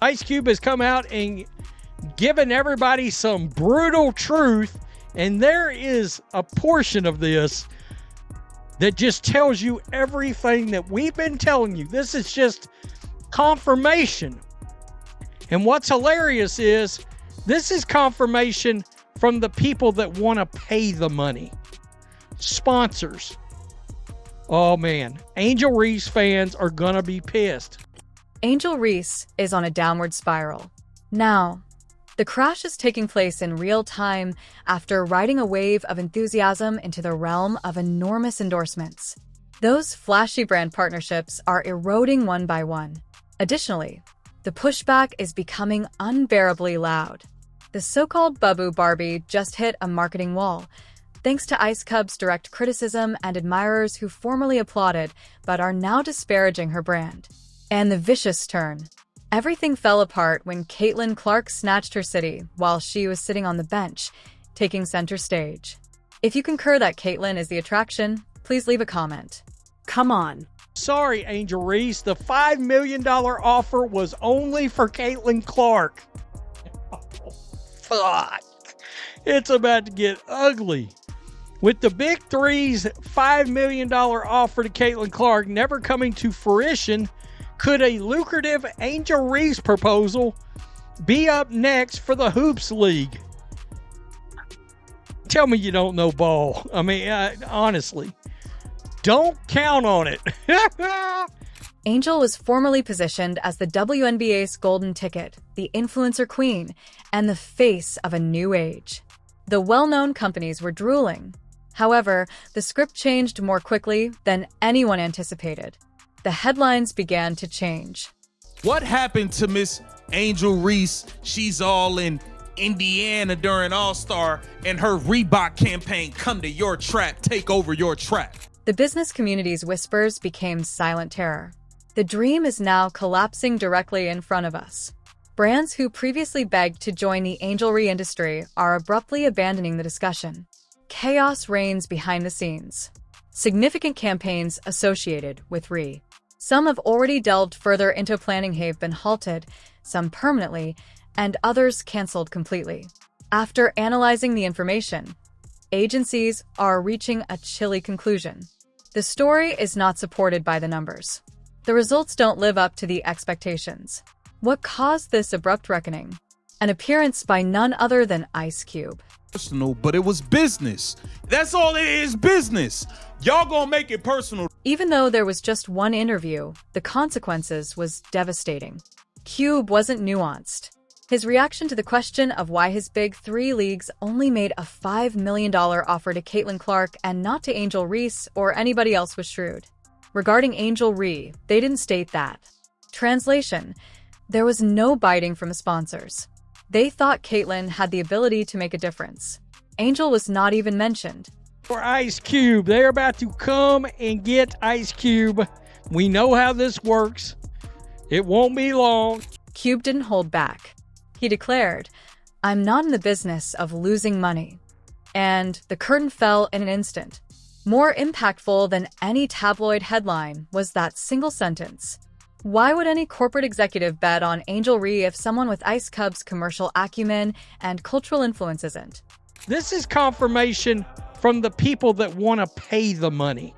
Ice Cube has come out and given everybody some brutal truth, and there is a portion of this that just tells you everything that we've been telling you. This is just confirmation. And what's hilarious is this is confirmation from the people that want to pay the money. Sponsors. Oh man, Angel Reese fans are gonna be pissed. Angel Reese is on a downward spiral. Now, the crash is taking place in real time after riding a wave of enthusiasm into the realm of enormous endorsements. Those flashy brand partnerships are eroding one by one. Additionally, the pushback is becoming unbearably loud. The so-called Babu Barbie just hit a marketing wall, thanks to Ice Cub's direct criticism and admirers who formerly applauded but are now disparaging her brand. And the vicious turn. Everything fell apart when Caitlin Clark snatched her city while she was sitting on the bench, taking center stage. If you concur that Caitlin is the attraction, please leave a comment. Come on. Sorry, Angel Reese, the $5 million offer was only for Caitlin Clark. Oh, fuck. It's about to get ugly. With the Big Three's $5 million offer to Caitlin Clark never coming to fruition, could a lucrative Angel Reese proposal be up next for the Hoops League? Tell me you don't know ball. I mean, honestly, don't count on it. Angel was formerly positioned as the WNBA's golden ticket, the influencer queen, and the face of a new age. The well-known companies were drooling. However, the script changed more quickly than anyone anticipated. The headlines began to change. What happened to Miss Angel Reese? She's all in Indiana during All-Star, and her Reebok campaign, come to your trap, take over your trap. The business community's whispers became silent terror. The dream is now collapsing directly in front of us. Brands who previously begged to join the Angel Reese industry are abruptly abandoning the discussion. Chaos reigns behind the scenes. Significant campaigns associated with Reese. Some have already delved further into planning have been halted, some permanently, and others canceled completely. After analyzing the information, agencies are reaching a chilly conclusion. The story is not supported by the numbers. The results don't live up to the expectations. What caused this abrupt reckoning? An appearance by none other than Ice Cube. Personal, but it was business. That's all it is, business. Y'all gonna make it personal. Even though there was just one interview, the consequences was devastating. Cube wasn't nuanced. His reaction to the question of why his Big Three leagues only made a $5 million offer to Caitlin Clark and not to Angel Reese or anybody else was shrewd. Regarding Angel Reese, they didn't state that. Translation: there was no biting from the sponsors. They thought Caitlin had the ability to make a difference. Angel was not even mentioned. For Ice Cube, they're about to come and get Ice Cube. We know how this works. It won't be long. Cube didn't hold back. He declared, "I'm not in the business of losing money." And the curtain fell in an instant. More impactful than any tabloid headline was that single sentence. Why would any corporate executive bet on Angel Reese if someone with Ice Cub's commercial acumen and cultural influence isn't? This is confirmation from the people that want to pay the money.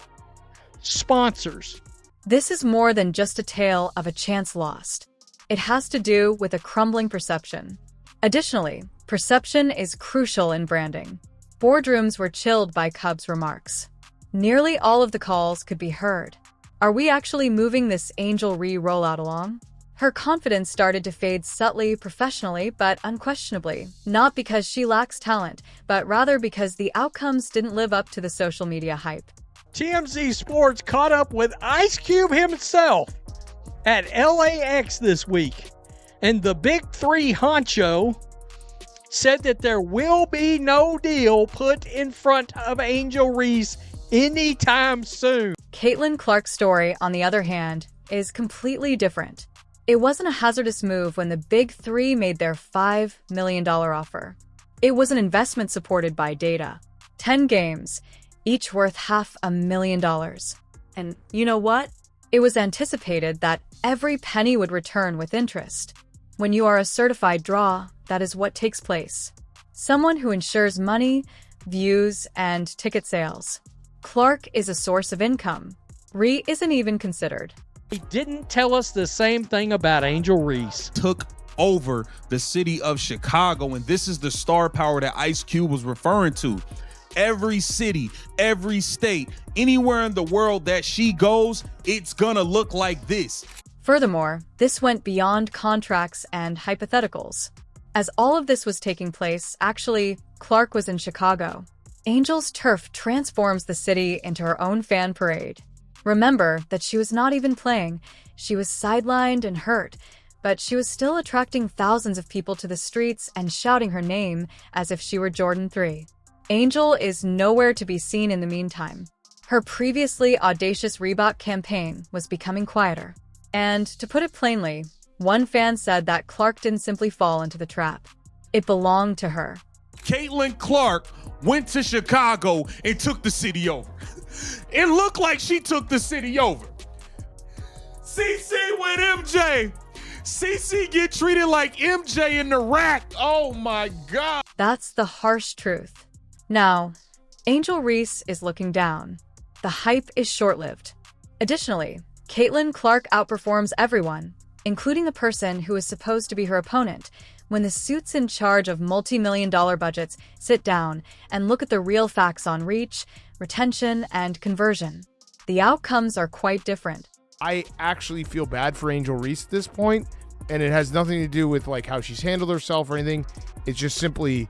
Sponsors. This is more than just a tale of a chance lost. It has to do with a crumbling perception. Additionally, perception is crucial in branding. Boardrooms were chilled by Cub's remarks. Nearly all of the calls could be heard. Are we actually moving this Angel Reese rollout along? Her confidence started to fade subtly, professionally, but unquestionably, not because she lacks talent, but rather because the outcomes didn't live up to the social media hype. TMZ Sports caught up with Ice Cube himself at LAX this week, and the Big Three honcho said that there will be no deal put in front of Angel Reese anytime soon. Caitlin Clark's story, on the other hand, is completely different. It wasn't a hazardous move when the Big Three made their $5 million offer. It was an investment supported by data. 10 games, each worth $500,000. And you know what? It was anticipated that every penny would return with interest. When you are a certified draw, that is what takes place. Someone who ensures money, views, and ticket sales. Clark is a source of income. Ree isn't even considered. He didn't tell us the same thing about Angel Reese. Took over the city of Chicago, and this is the star power that Ice Cube was referring to. Every city, every state, anywhere in the world that she goes, it's gonna look like this. Furthermore, this went beyond contracts and hypotheticals. As all of this was taking place, actually, Clark was in Chicago. Angel's turf transforms the city into her own fan parade. Remember that she was not even playing. She was sidelined and hurt, but she was still attracting thousands of people to the streets and shouting her name as if she were Jordan 3. Angel is nowhere to be seen in the meantime. Her previously audacious Reebok campaign was becoming quieter. And to put it plainly, one fan said that Clark didn't simply fall into the trap. It belonged to her. Caitlin Clark went to Chicago and took the city over. It looked like she took the city over. CC with MJ. CC get treated like MJ in the rack. Oh my God. That's the harsh truth. Now, Angel Reese is looking down. The hype is short-lived. Additionally, Caitlin Clark outperforms everyone, including the person who is supposed to be her opponent, when the suits in charge of multi-million-dollar budgets sit down and look at the real facts on reach, retention, and conversion. The outcomes are quite different. I actually feel bad for Angel Reese at this point, and it has nothing to do with like how she's handled herself or anything. It's just simply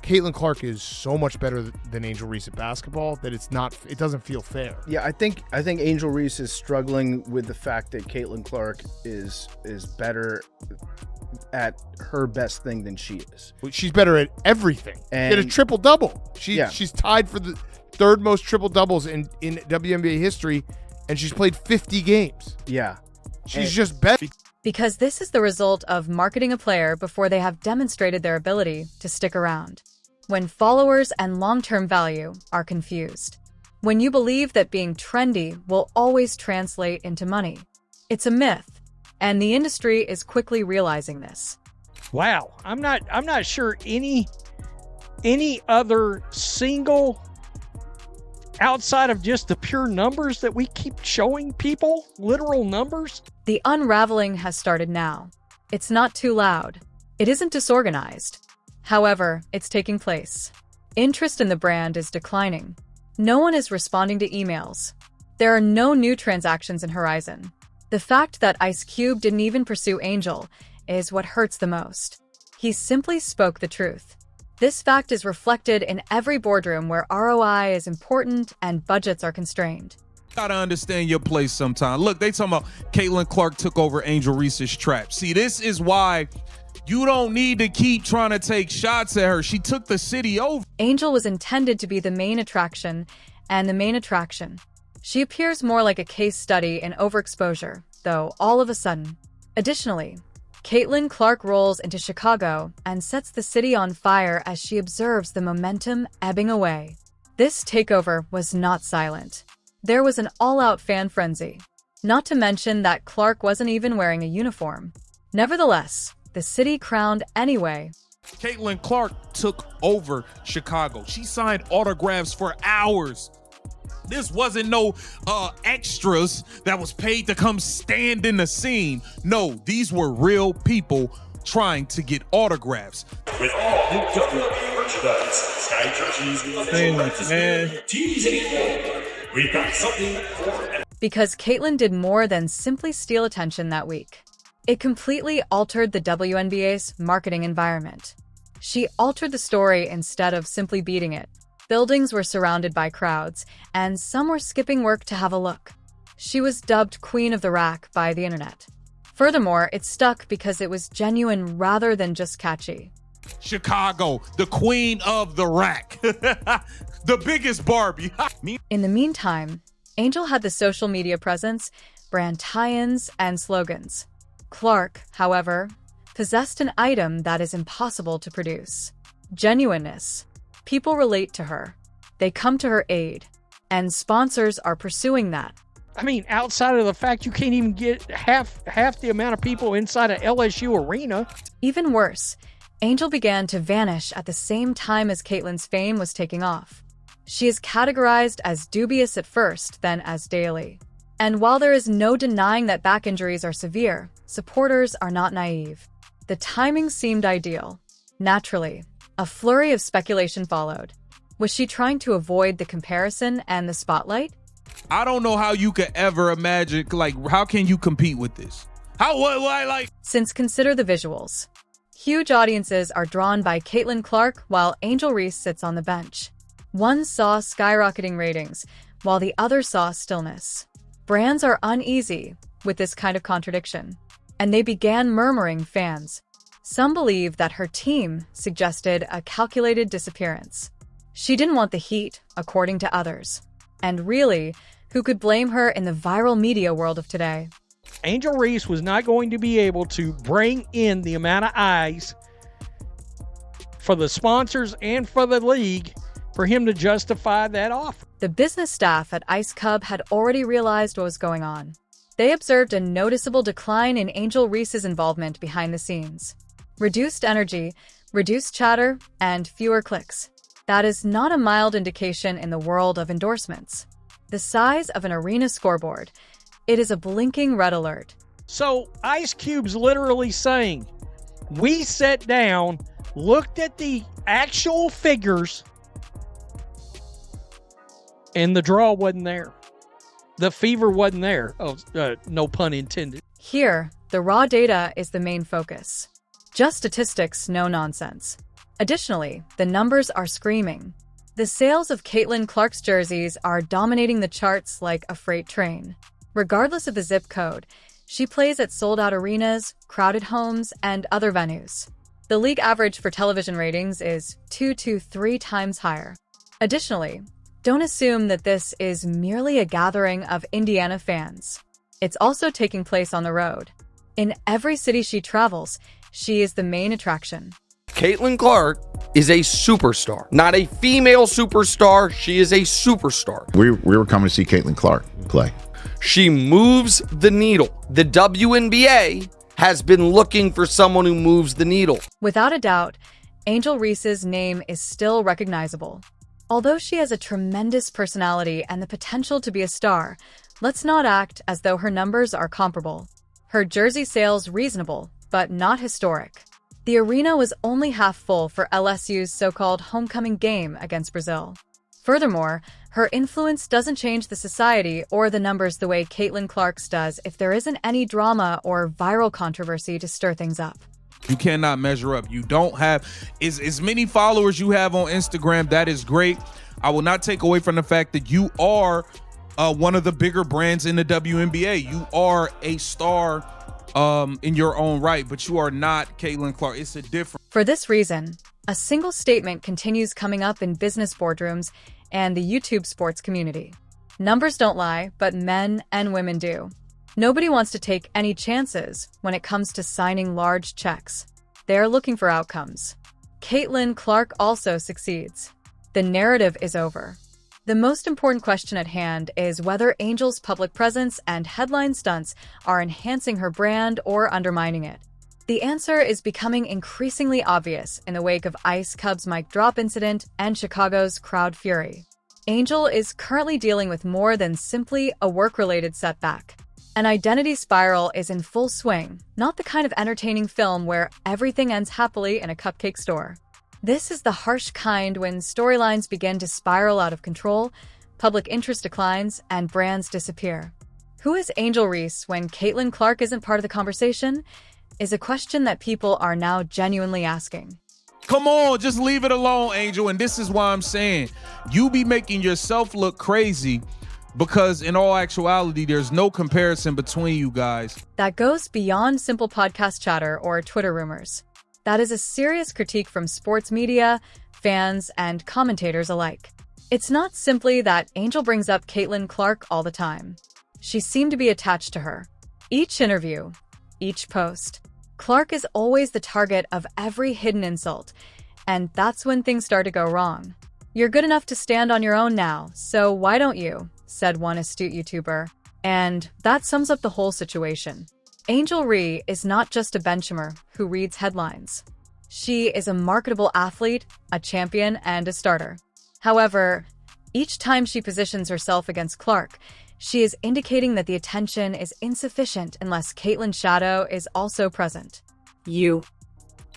Caitlin Clark is so much better than Angel Reese at basketball that it doesn't feel fair. Yeah, I think Angel Reese is struggling with the fact that Caitlin Clark is better at her best thing than she is. She's better at everything. And she had a triple-double. She's tied for the third most triple-doubles in WNBA history, and she's played 50 games. Yeah. She's just better. Because this is the result of marketing a player before they have demonstrated their ability to stick around. When followers and long-term value are confused. When you believe that being trendy will always translate into money. It's a myth, and the industry is quickly realizing this. Wow, I'm not sure any other single, outside of just the pure numbers that we keep showing people, literal numbers. The unraveling has started now. It's not too loud. It isn't disorganized. However, it's taking place. Interest in the brand is declining. No one is responding to emails. There are no new transactions in Horizon. The fact that Ice Cube didn't even pursue Angel is what hurts the most. He simply spoke the truth. This fact is reflected in every boardroom where ROI is important and budgets are constrained. Gotta understand your place sometime. Look, they talking about Caitlin Clark took over Angel Reese's trap. See, this is why you don't need to keep trying to take shots at her. She took the city over. Angel was intended to be the main attraction, and the main attraction. She appears more like a case study in overexposure, though, all of a sudden. Additionally, Caitlin Clark rolls into Chicago and sets the city on fire as she observes the momentum ebbing away. This takeover was not silent. There was an all-out fan frenzy. Not to mention that Clark wasn't even wearing a uniform. Nevertheless, the city crowned anyway. Caitlin Clark took over Chicago. She signed autographs for hours. This wasn't no extras that was paid to come stand in the scene. No, these were real people trying to get autographs. With all new WNBA merchandise, Sky jerseys, tees, and more, we've got something for everyone. Because Caitlin did more than simply steal attention that week. It completely altered the WNBA's marketing environment. She altered the story instead of simply beating it. Buildings were surrounded by crowds, and some were skipping work to have a look. She was dubbed Queen of the Rack by the internet. Furthermore, it stuck because it was genuine rather than just catchy. Chicago, the Queen of the Rack. The biggest Barbie. In the meantime, Angel had the social media presence, brand tie-ins, and slogans. Clark, however, possessed an item that is impossible to produce. Genuineness. People relate to her. They come to her aid. And sponsors are pursuing that. I mean, outside of the fact you can't even get half the amount of people inside an LSU arena. Even worse, Angel began to vanish at the same time as Caitlyn's fame was taking off. She is categorized as dubious at first, then as daily. And while there is no denying that back injuries are severe, supporters are not naive. The timing seemed ideal. Naturally, a flurry of speculation followed. Was she trying to avoid the comparison and the spotlight? I don't know how you could ever imagine, like, how can you compete with this? Since consider the visuals. Huge audiences are drawn by Caitlin Clark while Angel Reese sits on the bench. One saw skyrocketing ratings, while the other saw stillness. Brands are uneasy with this kind of contradiction, and they began murmuring fans. Some believe that her team suggested a calculated disappearance. She didn't want the heat, according to others. And really, who could blame her in the viral media world of today? Angel Reese was not going to be able to bring in the amount of eyes for the sponsors and for the league for him to justify that offer. The business staff at Ice Cub had already realized what was going on. They observed a noticeable decline in Angel Reese's involvement behind the scenes. Reduced energy, reduced chatter, and fewer clicks. That is not a mild indication in the world of endorsements. The size of an arena scoreboard, it is a blinking red alert. So Ice Cube's literally saying, we sat down, looked at the actual figures, and the draw wasn't there. The fever wasn't there. Oh, no pun intended. Here, the raw data is the main focus. Just statistics, no nonsense. Additionally, the numbers are screaming. The sales of Caitlin Clark's jerseys are dominating the charts like a freight train. Regardless of the zip code, she plays at sold-out arenas, crowded homes, and other venues. The league average for television ratings is 2 to 3 times higher. Additionally, don't assume that this is merely a gathering of Indiana fans. It's also taking place on the road. In every city she travels, she is the main attraction. Caitlin Clark is a superstar, not a female superstar. She is a superstar. We were coming to see Caitlin Clark play. She moves the needle. The WNBA has been looking for someone who moves the needle. Without a doubt, Angel Reese's name is still recognizable. Although she has a tremendous personality and the potential to be a star, let's not act as though her numbers are comparable. Her jersey sales reasonable, but not historic. The arena was only half full for LSU's so-called homecoming game against Brazil. Furthermore, her influence doesn't change the society or the numbers the way Caitlin Clark's does if there isn't any drama or viral controversy to stir things up. You cannot measure up. You don't have as many followers you have on Instagram. That is great. I will not take away from the fact that you are one of the bigger brands in the WNBA. You are a star in your own right, but you are not Caitlin Clark. It's a difference. For this reason, a single statement continues coming up in business boardrooms and the YouTube sports community. Numbers don't lie, but men and women do. Nobody wants to take any chances when it comes to signing large checks. They are looking for outcomes. Caitlin Clark also succeeds. The narrative is over. The most important question at hand is whether Angel's public presence and headline stunts are enhancing her brand or undermining it. The answer is becoming increasingly obvious in the wake of Ice Cub's mic drop incident and Chicago's crowd fury. Angel is currently dealing with more than simply a work-related setback. An identity spiral is in full swing, not the kind of entertaining film where everything ends happily in a cupcake store. This is the harsh kind when storylines begin to spiral out of control, public interest declines, and brands disappear. Who is Angel Reese when Caitlin Clark isn't part of the conversation? Is a question that people are now genuinely asking. Come on, just leave it alone, Angel. And this is why I'm saying you be making yourself look crazy because in all actuality, there's no comparison between you guys. That goes beyond simple podcast chatter or Twitter rumors. That is a serious critique from sports media, fans, and commentators alike. It's not simply that Angel brings up Caitlin Clark all the time. She seemed to be attached to her. Each interview, each post. Clark is always the target of every hidden insult, and that's when things start to go wrong. "You're good enough to stand on your own now, so why don't you?" said one astute YouTuber. And that sums up the whole situation. Angel Reese is not just a benchamer who reads headlines. She is a marketable athlete, a champion, and a starter. However, each time she positions herself against Clark, she is indicating that the attention is insufficient unless Caitlyn's shadow is also present. You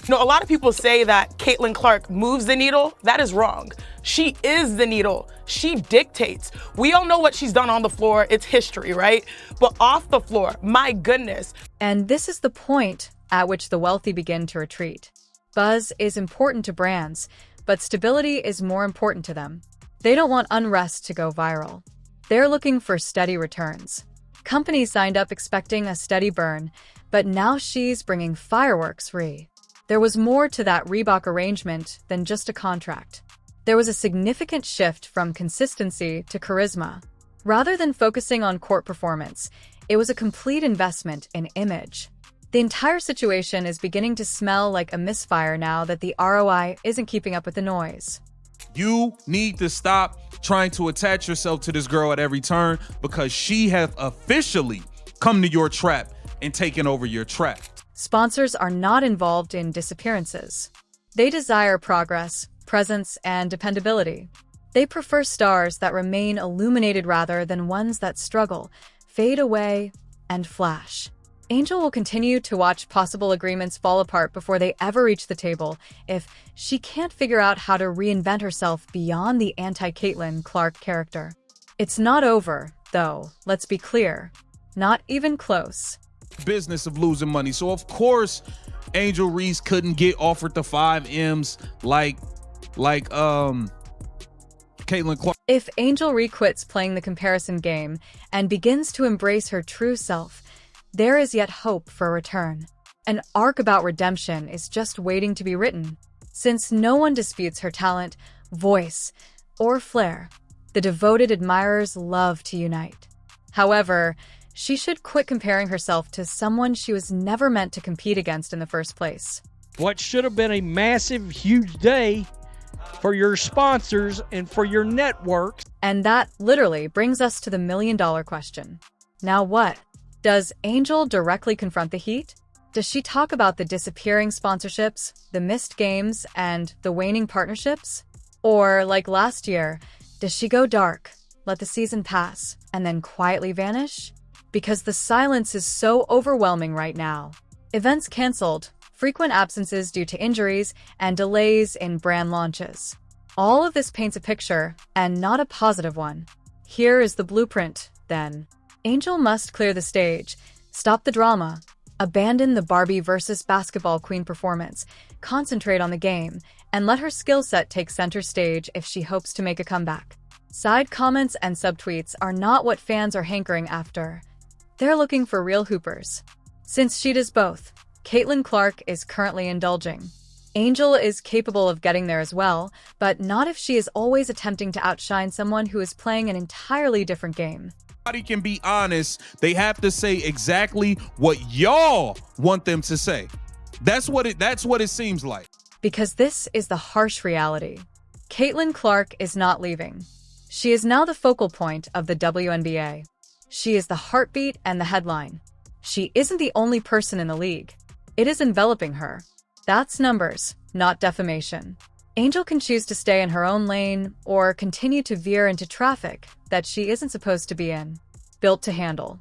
know, a lot of people say that Caitlin Clark moves the needle. That is wrong. She is the needle. She dictates. We all know what she's done on the floor. It's history, right? But off the floor, my goodness. And this is the point at which the wealthy begin to retreat. Buzz is important to brands, but stability is more important to them. They don't want unrest to go viral. They're looking for steady returns. Companies signed up expecting a steady burn, but now she's bringing fireworks free. There was more to that Reebok arrangement than just a contract. There was a significant shift from consistency to charisma. Rather than focusing on court performance, it was a complete investment in image. The entire situation is beginning to smell like a misfire now that the ROI isn't keeping up with the noise. You need to stop trying to attach yourself to this girl at every turn, because she has officially come to your trap and taken over your trap. Sponsors are not involved in disappearances. They desire progress, presence, and dependability. They prefer stars that remain illuminated rather than ones that struggle, fade away, and flash. Angel will continue to watch possible agreements fall apart before they ever reach the table if she can't figure out how to reinvent herself beyond the anti-Caitlin Clark character. It's not over, though, let's be clear. Not even close. Business of losing money. So of course Angel Reese couldn't get offered the 5 M's like Caitlin Clark. If Angel Reese quits playing the comparison game and begins to embrace her true self, there is yet hope for a return. An arc about redemption is just waiting to be written. Since no one disputes her talent, voice, or flair, the devoted admirers love to unite. However, she should quit comparing herself to someone she was never meant to compete against in the first place. What should have been a massive, huge day for your sponsors and for your networks. And that literally brings us to the million-dollar question. Now what? Does Angel directly confront the Heat? Does she talk about the disappearing sponsorships, the missed games, and the waning partnerships? Or, like last year, does she go dark, let the season pass, and then quietly vanish? Because the silence is so overwhelming right now. Events canceled, frequent absences due to injuries, and delays in brand launches. All of this paints a picture, and not a positive one. Here is the blueprint, then. Angel must clear the stage, stop the drama, abandon the Barbie versus basketball queen performance, concentrate on the game, and let her skill set take center stage if she hopes to make a comeback. Side comments and subtweets are not what fans are hankering after. They're looking for real hoopers. Since she does both, Caitlin Clark is currently indulging. Angel is capable of getting there as well, but not if she is always attempting to outshine someone who is playing an entirely different game. Nobody can be honest. They have to say exactly what y'all want them to say. That's what it seems like. Because this is the harsh reality. Caitlin Clark is not leaving. She is now the focal point of the WNBA. She is the heartbeat and the headline. She isn't the only person in the league. It is enveloping her. That's numbers, not defamation. Angel can choose to stay in her own lane or continue to veer into traffic that she isn't supposed to be in, built to handle.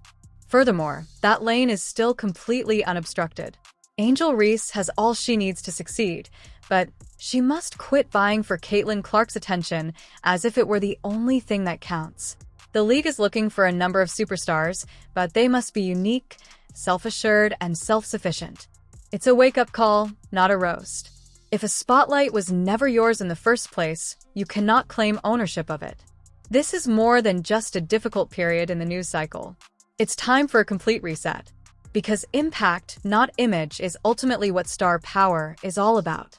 Furthermore, that lane is still completely unobstructed. Angel Reese has all she needs to succeed, but she must quit vying for Caitlin Clark's attention as if it were the only thing that counts. The league is looking for a number of superstars, but they must be unique, self-assured, and self-sufficient. It's a wake-up call, not a roast. If a spotlight was never yours in the first place, you cannot claim ownership of it. This is more than just a difficult period in the news cycle. It's time for a complete reset. Because impact, not image, is ultimately what star power is all about.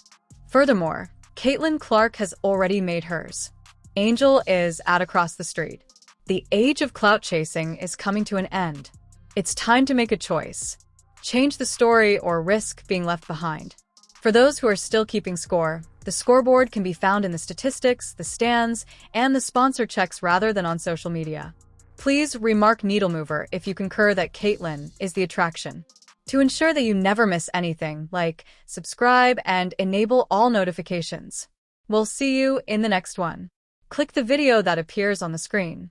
Furthermore, Caitlin Clark has already made hers. Angel is out across the street. The age of clout chasing is coming to an end. It's time to make a choice. Change the story or risk being left behind. For those who are still keeping score, the scoreboard can be found in the statistics, the stands, and the sponsor checks rather than on social media. Please remark needle mover if you concur that Caitlyn is the attraction. To ensure that you never miss anything, like, subscribe, and enable all notifications. We'll see you in the next one. Click the video that appears on the screen.